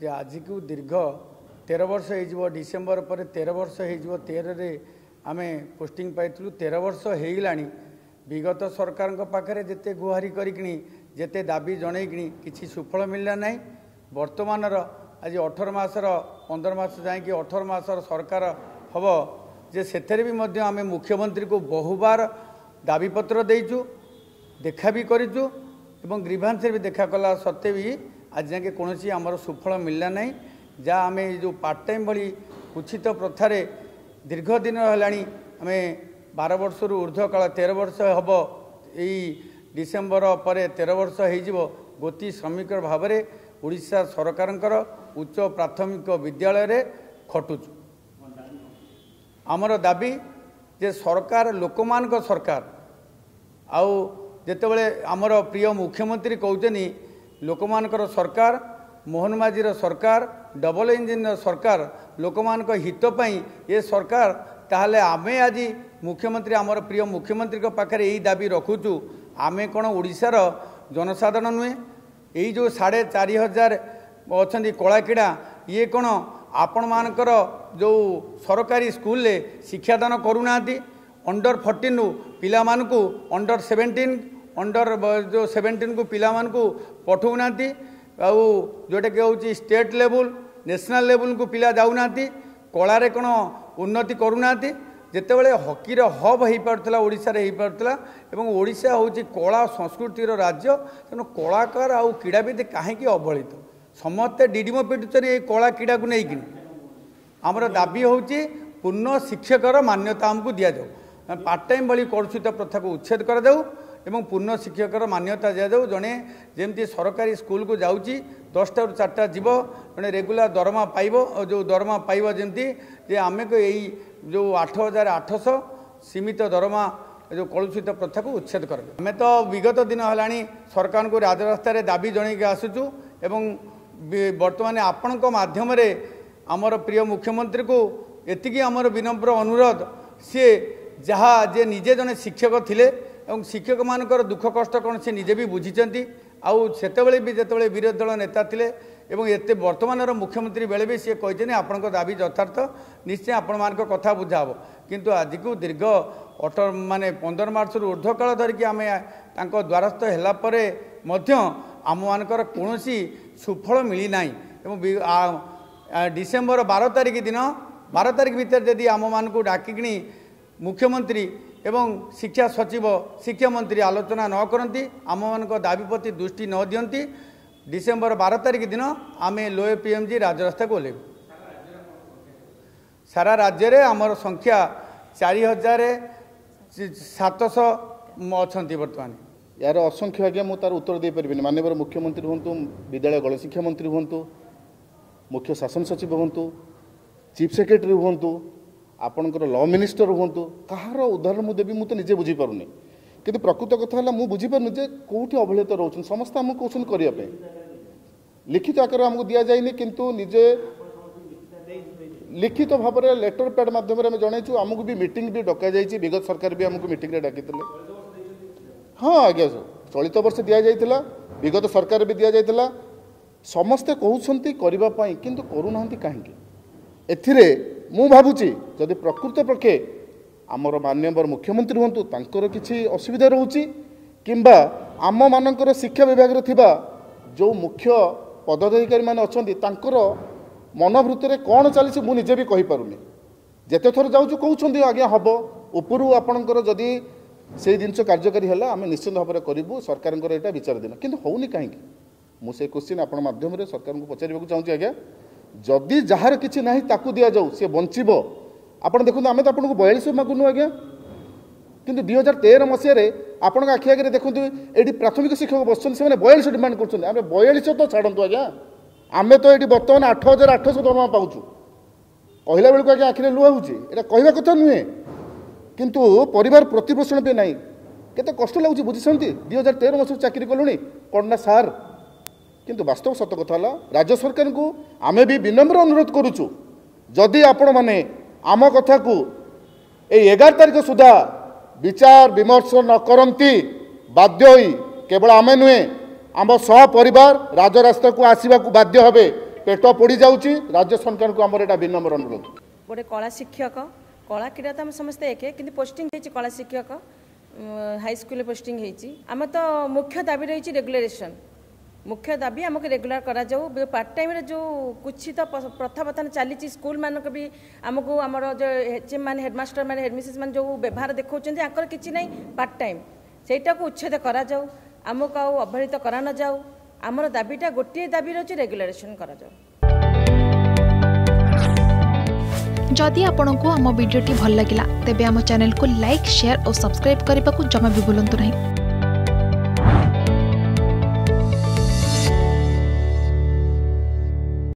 जे आज को दीर्घ 13 वर्ष हो डिसेम्बर पर 13 वर्ष हो 13 आम पोस्टिंग पाइलु 13 वर्ष होगा विगत सरकार पाखे जिते गुहारी करते दाबी जनईकि किसी सुफल मिलला ना वर्तमान आज 18 मासर 15 मास जाए 18 मासर सरकार हम जे से आम मुख्यमंत्री को बहुबार दाबीपत्र देचु देखा भी करूँ एवं ग्रीभांस भी देखा कला सत्वे भी आज जाके कौन आमर सुफल मिलला ना जहाँ आम जो पार्ट टाइम भली कुचित प्रथार दीर्घ दिन है आम 12 वर्ष ऊर्ध्व काल 13 वर्ष हम यही डिसेम्बर पर 13 वर्ष हो गोती श्रमिक भाव में ओडिशा सरकार उच्च प्राथमिक विद्यालय खटुचु। आमर दाबी जे सरकार लोकमान सरकार आउ जितेबाला आमर प्रिय मुख्यमंत्री कहते लोकमानकर सरकार मोहन माझीर सरकार डबल इंजिन सरकार लोकमान हित पाई ये सरकार ताहले आमे आज मुख्यमंत्री आमर प्रिय मुख्यमंत्री पाखे यही दाबी रखुचु आमे कौन ओडिशार जनसाधारण नुहे यही जो 4,500 अच्छा कलाकीड़ा ये कौन आपण मानकर जो सरकारी स्कूल शिक्षादान करूना अंडर 14 पिला मानकु अंडर 17 अंडर जो 17 को पिला मानकु पठाऊना आउ जोटा कि हूँ स्टेट लेवल नेशनल लेवल को पिला जाऊना कलारे कौन उन्नति करूना जितेबाला हकीर हब हो पार्ला ओडिशा रे हो पार्ला एवं ओडिशा हूँ कला संस्कृतिर राज्य तेणु कलाकार आउ क्रीड़ाविद कहीं अवहेलित समस्ते डिडीम पिटुचन ये कला क्रीड़ा को लेकिन आमर दाबी हूँ पूर्ण शिक्षकर मान्यता आमको दि जाऊ पार्ट टाइम भली कलुषित प्रथा को उच्छेद कर जाऊ एवं पूर्ण शिक्षकर मान्यता दि जाऊ जड़े जमी सरकारी स्कूल को जाऊँगी 10टा ରୁ 4टा जीव जड़े रेगुलर दरमा पाइब जो दरमा पाइब जमी जे आम को यही जो 8,800 सीमित दरमा जो कलुषित प्रथा को उच्छेद कर आम तो विगत दिन है सरकार को राजरास्तार दाबी जनईक आसुचु एवं वर्तमान आपण माध्यम आमर प्रिय मुख्यमंत्री को एतिकी आमर विनम्र अनुरोध सी जहाँ जे निजे जने शिक्षक थिले एवं शिक्षक मानकर दुख कष्ट कौन से निजे भी बुझीचंती आउ सेतेबेले भी जेतेबेले विरोधी दल नेता थिले एवं एते वर्तमान मुख्यमंत्री बेले भी सी कहते आपण दाबी यथार्थ निश्चय आपण मान कथा बुझाब किंतु आज को दीर्घ 15 मार्च ऊर्ध्व काल धरिकी आम द्वारस्थ है आम मानकर कौन सुफल मिली ना डिसेम्बर 12 तारिख दिन 12 तारिख भितर जदि आम मान को डाकिकी मुख्यमंत्री एवं शिक्षा सचिव शिक्षा मंत्री आलोचना न करती आम मान दाबी प्रति दृष्टि न दियंती डिसेम्बर 12 तारिख दिन आम लोए पीएमजी राजरास्ता को ओह्लैबु। सारा राज्य में आमर संख्या 4,700 अच्छा बर्तमान यार असंख्य आज्ञा मुझे तार उत्तर दे पारि माननीय मुख्यमंत्री हूँ विद्यालय गणशिक्षा मंत्री हूँ मुख्य शासन सचिव हूँ चीफ सेक्रेटरी हूँ आपणकर लॉ मिनिस्टर हूँ कहार उदाहरण मुझे देवी मुझे निजे बुझीपारूनी कि प्रकृत कथा है मुझे बुझीपारूनी जे कौटी अवहेलित रोचन समस्त आमको कौन करने लिखित आकार आमको दि जाए किंतु निजे लिखित भाव में लेटर पैड मध्यम जनईचु आमको भी मीटिंग भी डक जाइए विगत सरकार भी आमको मीटिंग डाकी हाँ आज्ञा चलित वर्ष दि जाइए विगत सरकार भी दि जाइए समस्ते कहते करने किंतु करूना कहीं एथिरे मु भावुची जदि प्रकृत पक्षे आमर माननीय मुख्यमंत्री हूँ तांकर किसी असुविधा रोची किंबा आम मानकर शिक्षा विभाग रे थिबा जो मुख्य पदाधिकारी माने अछंती तांकर मनोवृत्ति कौन चली मु निजे भी कहि पारुनी जेते थर जाउछु कहउछंती आज्ञा हबो उपरु आपणकर जदि से जिनस कार्यकारी है आम निश्चित भाव में करूँ सरकार यहाँ विचार दिन किंतु होनी कहीं मुझे क्वेश्चन आपण माध्यम सरकार को पचार चाहूँगी आज्ञा जदि जार किसी ना ताकू दि जाऊ सी बंचब आप देखते आम तो आपको 42 मागुनु आज्ञा किंतु 2013 मसीह आपण आखि आगे देखते ये प्राथमिक शिक्षक बस से 42 डिमांड कर 42 तो छाड़ू आज्ञा आम तो ये बर्तमान 8,800 दरमा पाऊँ कहला बेलू आज्ञा आखिरे लुह होता कहवा कथा नुहे किंतु परिवार प्रतिपोषण पे नहीं केते कष्ट लगुच बुझी 2013 मसीह चाकरी कलुणी कौन ना सार किंतु वास्तव सत कथा राज्य सरकार को आमे भी विनम्र अनुरोध करुचु जदि आपण माने आम कथा को 11 तारिख सुधा विचार विमर्श न करती बाध्य होई केवल आमे नुहे आम सह परिवार राजरास्ता को आसवा बाध्य हे पेट पोड़ी जाऊँगी राज्य सरकार को आमर एटा विनम्र अनुरोध गोटे कला शिक्षक कला क्रीड़ा तो आम समस्ते एक कि पोस्टिंग कला शिक्षक हाईस्कल पोस्टिंग आम तो मुख्य दाबी रही रेगुलेशन मुख्य दाबी आमको रेगुलर करा जाऊ पार्ट टाइम रे जो कुछ तो प्रथा बर्तन चली स्कूल मानक भी आमको आमर जो एचएम मान हेडमास्टर मान हेडमिसेस मान जो व्यवहार देखा आकर किसी ना पार्ट टाइम सेटा को उच्छेद करा जाऊ आमको आउ अवहेलित करा न जाऊ आमर दाबीटा गोटे दाबी रही रेगुलेशन करा जाऊ। जदि आपंक आम भिडी भल लगा तेब आम चैनल को लाइक शेयर और सब्सक्राइब करने को जमा भी भूलु नहीं।